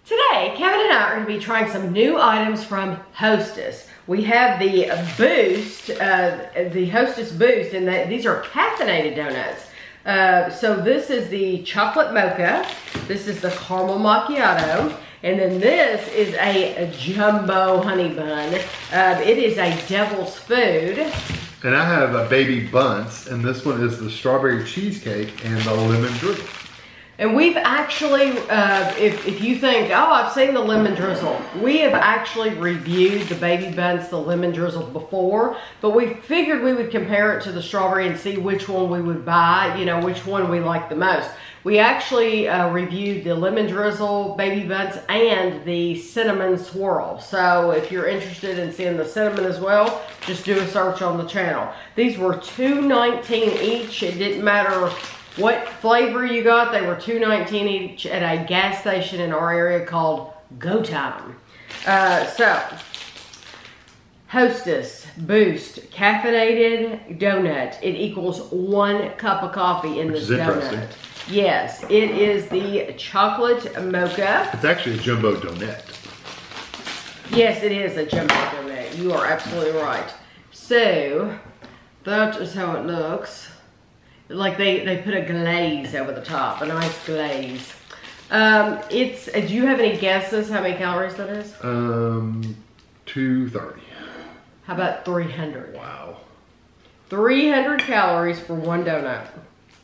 Today, Kevin and I are going to be trying some new items from Hostess. We have the Boost, the Hostess Boost, and these are caffeinated donuts. So this is the chocolate mocha, this is the caramel macchiato, and then this is a jumbo honey bun. It is a devil's food. And I have a baby Bundts, and this one is the strawberry cheesecake and the lemon drizzle. And we've actually, if you think, oh, I've seen the lemon drizzle, we have actually reviewed the baby Bundts, the lemon drizzle before, but we figured we would compare it to the strawberry and see which one we would buy, you know, which one we like the most. We actually reviewed the lemon drizzle, baby Bundts, and the cinnamon swirl. So if you're interested in seeing the cinnamon as well, just do a search on the channel. These were $2.19 each. It didn't matter what flavor you got, they were $2.19 each at a gas station in our area called Go Time. So, Hostess Boost Caffeinated Donut. It equals 1 cup of coffee in this donut. Yes, it is the chocolate mocha. It's actually a jumbo donut. Yes, it is a jumbo donut. You are absolutely right. So, that is how it looks. Like they put a glaze over the top, a nice glaze. Do you have any guesses how many calories that is? 230. How about 300? Wow. 300 calories for one donut.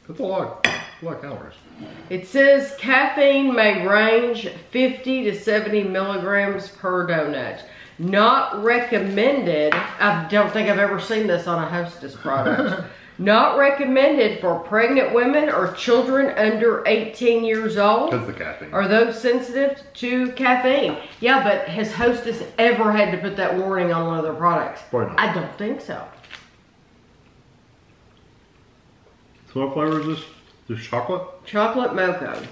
That's a lot of calories. It says caffeine may range 50 to 70 milligrams per donut. Not recommended. I don't think I've ever seen this on a Hostess product. Not recommended for pregnant women or children under 18 years old. Because of the caffeine. Or those sensitive to caffeine. Yeah, but has Hostess ever had to put that warning on one of their products? Probably not. I don't think so. So what flavor is this? This chocolate? Chocolate mocha.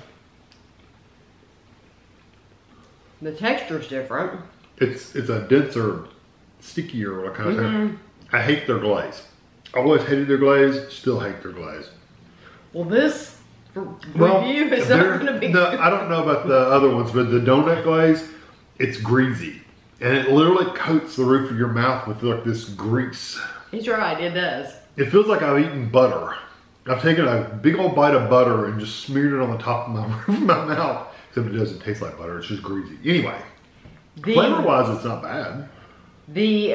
The texture's different. It's a denser, stickier, what kind of thing. I hate their glaze. I always hated their glaze, still hate their glaze. Well, this review is not going to be good. I don't know about the other ones, but the donut glaze, it's greasy. And it literally coats the roof of your mouth with like this grease. He's right, it does. It feels like I've eaten butter. I've taken a big old bite of butter and just smeared it on the top of my roof of my mouth. Except it doesn't taste like butter, it's just greasy. Anyway, flavor-wise, it's not bad. The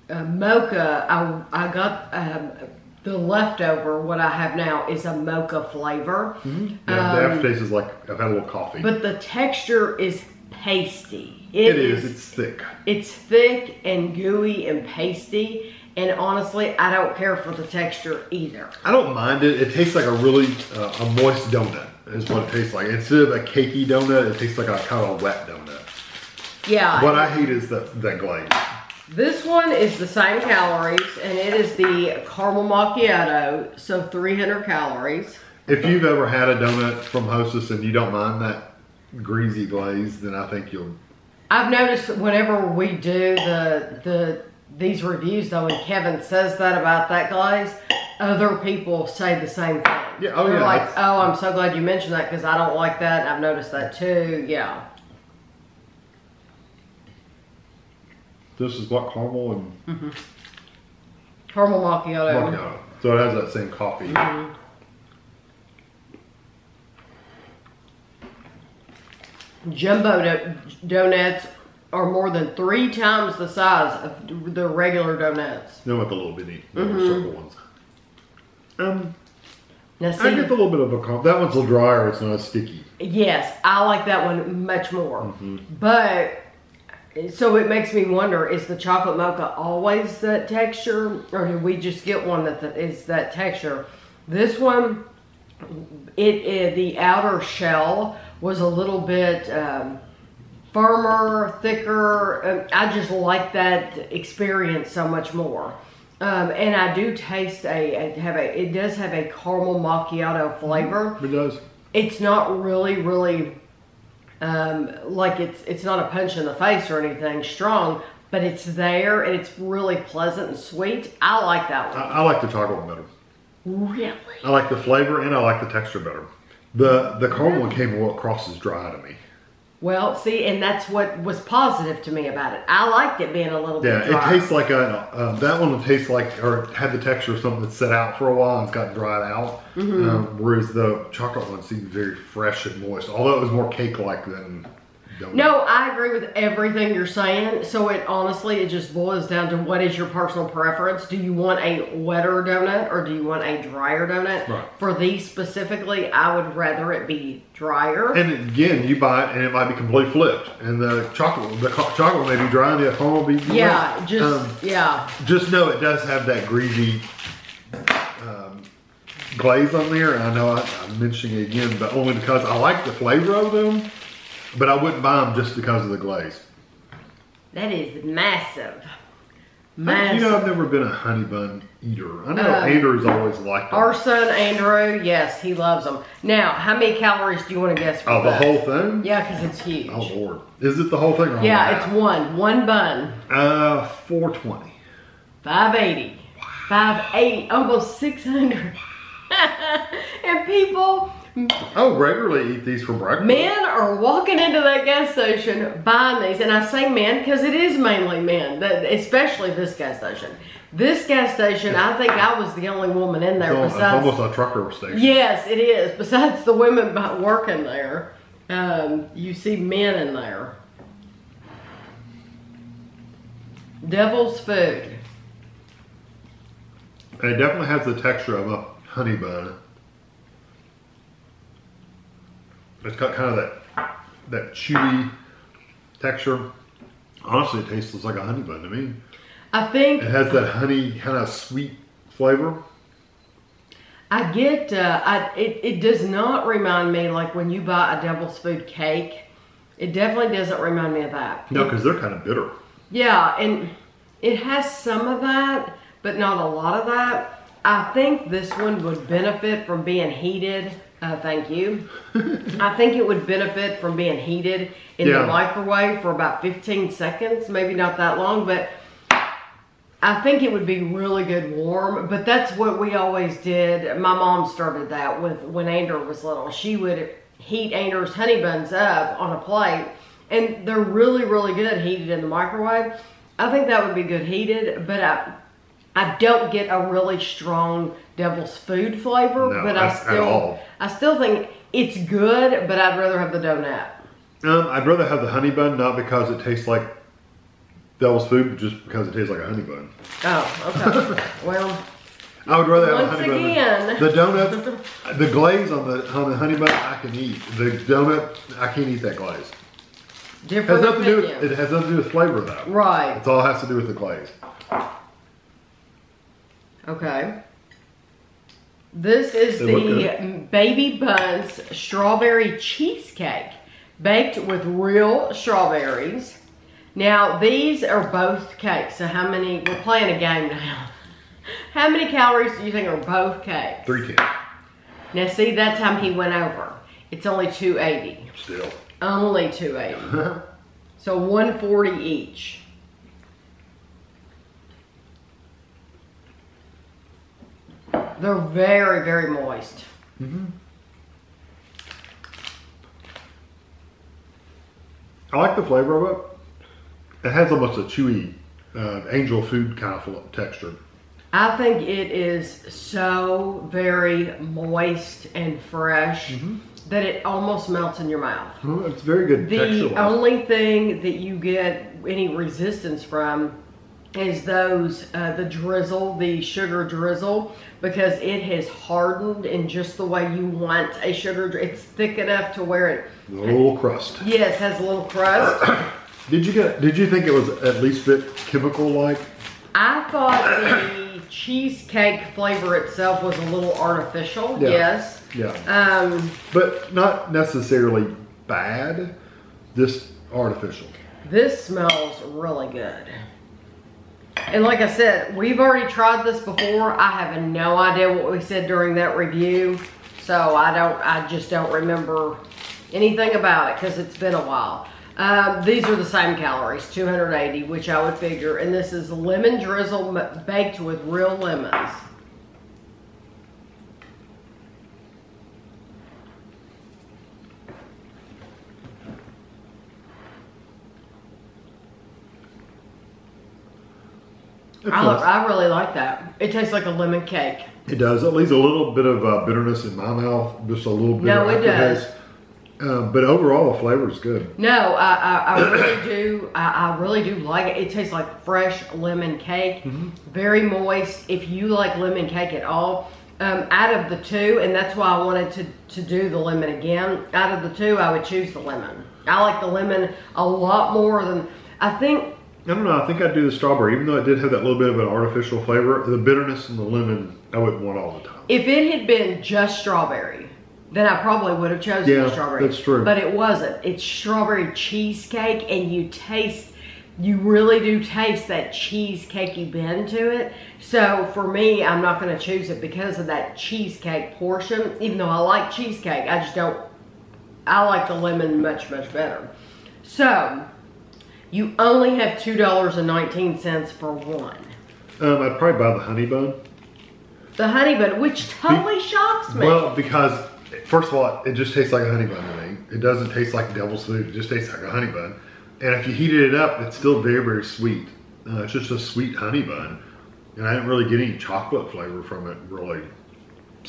mocha, I got the leftover, what I have now is a mocha flavor. Yeah, the aftertaste is like I've had a little coffee. But the texture is pasty. It is, it's thick. It's thick and gooey and pasty. And honestly, I don't care for the texture either. I don't mind it. It tastes like a really a moist donut is what it tastes like. Instead of a cakey donut, it tastes like a kind of a wet donut. Yeah. What I hate is the glaze. This one is the same calories, and it is the caramel macchiato, so 300 calories. If you've ever had a donut from Hostess and you don't mind that greasy glaze, then I think you'll... I've noticed whenever we do these reviews, though, and Kevin says that about that glaze, other people say the same thing. Yeah, oh They're yeah. like, oh, I'm so glad you mentioned that because I don't like that. I've noticed that too, yeah. This is what, caramel and... Caramel macchiato. Macchiato. So it has that same coffee. Jumbo donuts are more than 3 times the size of the regular donuts. They're like the little bitty circle ones. Now see, I get a little bit of a that one's a little drier, it's not as sticky. yes, I like that one much more. But, so it makes me wonder, is the chocolate mocha always that texture? Or did we just get one that is that texture? This one, the outer shell was a little bit firmer, thicker. I just like that experience so much more. And I do taste it does have a caramel macchiato flavor. It does. It's not really like it's not a punch in the face or anything strong, but it's there and it's really pleasant and sweet. I like that one. I like the chocolate one better. Really? I like the flavor and I like the texture better. The caramel one came across as dry to me. Well, see, and that's what was positive to me about it. I liked it being a little bit dry. Yeah, it tastes like that one would taste like, or had the texture of something that's set out for a while and it's gotten dried out. Whereas the chocolate one seemed very fresh and moist, although it was more cake-like than donut. No, I agree with everything you're saying. So honestly, it just boils down to what is your personal preference. Do you want a wetter donut or do you want a drier donut? Right. For these specifically, I would rather it be drier. And again, you buy it and it might be completely flipped. And the chocolate may be dry and the foam will be yeah, wet. just know it does have that greasy glaze on there. And I know I'm mentioning it again, but only because I like the flavor of them. But I wouldn't buy them just because of the glaze. That is massive. You know, I've never been a honey bun eater. I know Andrew's always liked them. Our son, Andrew, yes, he loves them. Now, how many calories do you want to guess for the whole thing? Yeah, because it's huge. Oh, Lord. Is it the whole thing? Or yeah, it's one bun. 420. 580. 580, almost 600. And people... I regularly eat these for breakfast. Men are walking into that gas station buying these, and I say men because it is mainly men, especially this gas station. This gas station, I think I was the only woman in there. It's almost a trucker station. Yes, it is. Besides the women working there, you see men in there. Devil's food. And it definitely has the texture of a honey bun. It's got kind of that chewy texture. Honestly, it tastes like a honey bun to me. I think it has that honey kind of sweet flavor. I get it does not remind me like when you buy a Devil's Food cake. It definitely doesn't remind me of that. No, because they're kind of bitter. Yeah, and it has some of that, but not a lot of that. I think this one would benefit from being heated. Thank you. I think it would benefit from being heated in the microwave for about 15 seconds. Maybe not that long, but I think it would be really good warm. But that's what we always did. My mom started that with when Andrew was little. She would heat Andrew's honey buns up on a plate. And they're really, really good heated in the microwave. I think that would be good heated, but I don't get a really strong Devil's Food flavor, no, but I still think it's good, but I'd rather have the donut. I'd rather have the honey bun, not because it tastes like Devil's Food, but just because it tastes like a honey bun. Oh, okay. Well, I would rather have a honey bun. The donut, the glaze on the honey bun, I can eat. The donut, I can't eat that glaze. Different opinion. It has nothing to do with flavor, though. Right. It's all has to do with the glaze. Okay. This is the Baby Buns Strawberry Cheesecake, baked with real strawberries. Now, these are both cakes. So how many, we're playing a game now. How many calories do you think are both cakes? 310. Now, see, that's how he went over. It's only 280. Still. Only 280. So 140 each. They're very, very moist. Mm-hmm. I like the flavor of it. It has almost a chewy angel food kind of texture. I think it is so very moist and fresh that it almost melts in your mouth. It's very good texture. The only thing that you get any resistance from is the drizzle, the sugar drizzle, because it has hardened in just the way you want a sugar. It's thick enough to where it a little crust. Yes, has a little crust. Did you think it was at least a bit chemical like? I thought the cheesecake flavor itself was a little artificial. Yeah. Yes. Yeah. But not necessarily bad. Just artificial. This smells really good. And like I said, we've already tried this before. I have no idea what we said during that review. So I just don't remember anything about it because it's been a while. These are the same calories, 280, which I would figure. And this is lemon drizzle baked with real lemons. I really like that. It tastes like a lemon cake. It does. It leaves a little bit of bitterness in my mouth, just a little bit. No, it does. But overall, the flavor is good. No, I really do. I really do like it. It tastes like fresh lemon cake. Very moist. If you like lemon cake at all, out of the two, and that's why I wanted to do the lemon again. Out of the two, I would choose the lemon. I like the lemon a lot more than I think. I don't know. I think I'd do the strawberry, even though it did have that little bit of an artificial flavor. The bitterness in the lemon, I wouldn't want all the time. If it had been just strawberry, then I probably would have chosen the strawberry. That's true. But it wasn't. It's strawberry cheesecake, and you really do taste that cheesecakey bend to it. So for me, I'm not going to choose it because of that cheesecake portion. Even though I like cheesecake, I like the lemon much, much better. So you only have $2.19 for one. I'd probably buy the honey bun. The honey bun, which totally shocks me. Well, because first of all, it just tastes like a honey bun to me. It doesn't taste like devil's food. It just tastes like a honey bun. And if you heated it up, it's still very, very sweet. It's just a sweet honey bun. And I didn't really get any chocolate flavor from it, really.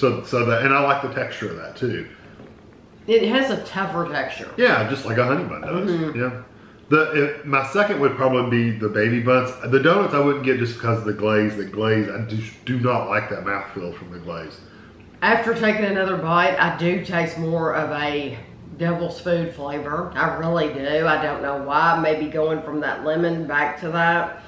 And I like the texture of that too. It has a tougher texture. Yeah, just like a honey bun does. Yeah. My second would probably be the baby buns. The donuts I wouldn't get just because of the glaze. The glaze, I just do not like that mouthfeel from the glaze. After taking another bite, I do taste more of a devil's food flavor. I really do. I don't know why. Maybe going from that lemon back to that.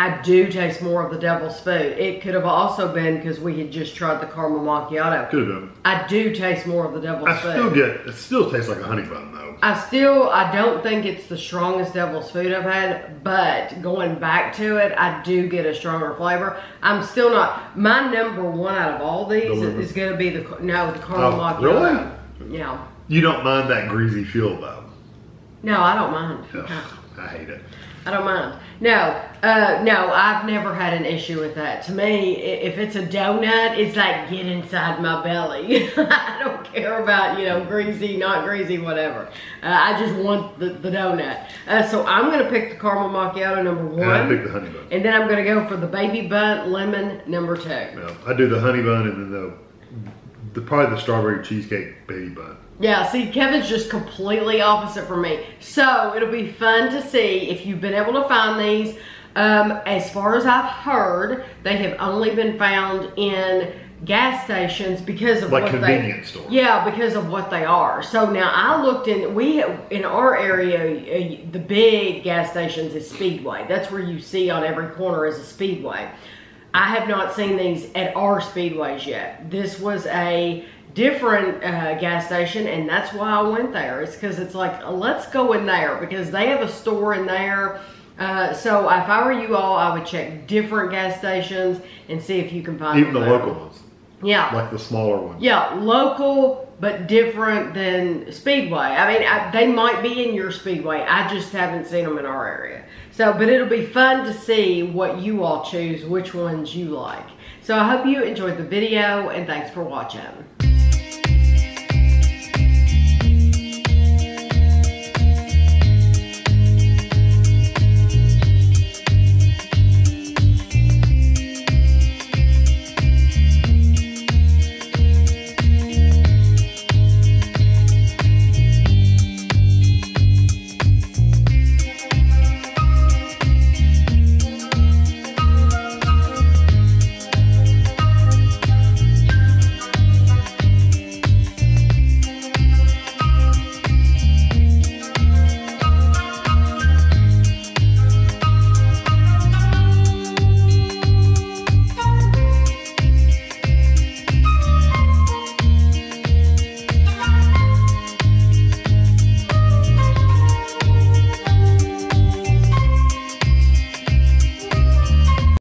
I do taste more of the devil's food. It could have also been because we had just tried the caramel macchiato. Could have been. I do taste more of the devil's food. It still tastes like a honey bun though. I don't think it's the strongest devil's food I've had, but going back to it, I do get a stronger flavor. I'm still not, my number one out of all these is going to be the caramel macchiato. Really? Yeah. You don't mind that greasy feel though? No, I don't mind. Ugh, I hate it. I don't mind. No, I've never had an issue with that. To me, if it's a donut, it's like, get inside my belly. I don't care about, greasy, not greasy, whatever. I just want the donut. So I'm going to pick the caramel macchiato number one. And I pick the honey bun. And then I'm going to go for the baby bun lemon number two. Yeah, I do the honey bun and then probably the strawberry cheesecake baby bun. Yeah, see, Kevin's just completely opposite from me. So it'll be fun to see if you've been able to find these. As far as I've heard, they have only been found in gas stations because of convenience stores. Yeah, because of what they are. So now I looked in our area, the big gas stations is Speedway. That's where you see on every corner is a Speedway. I have not seen these at our Speedways yet. This was a different gas station, and that's why I went there. It's because it's like, let's go in there because they have a store in there. So if I were you all, I would check different gas stations and see if you can find even the local ones. Yeah, like the smaller ones. Yeah, local but different than Speedway. I mean, they might be in your Speedway. I just haven't seen them in our area. So, but it'll be fun to see what you all choose, which ones you like. So I hope you enjoyed the video, and thanks for watching.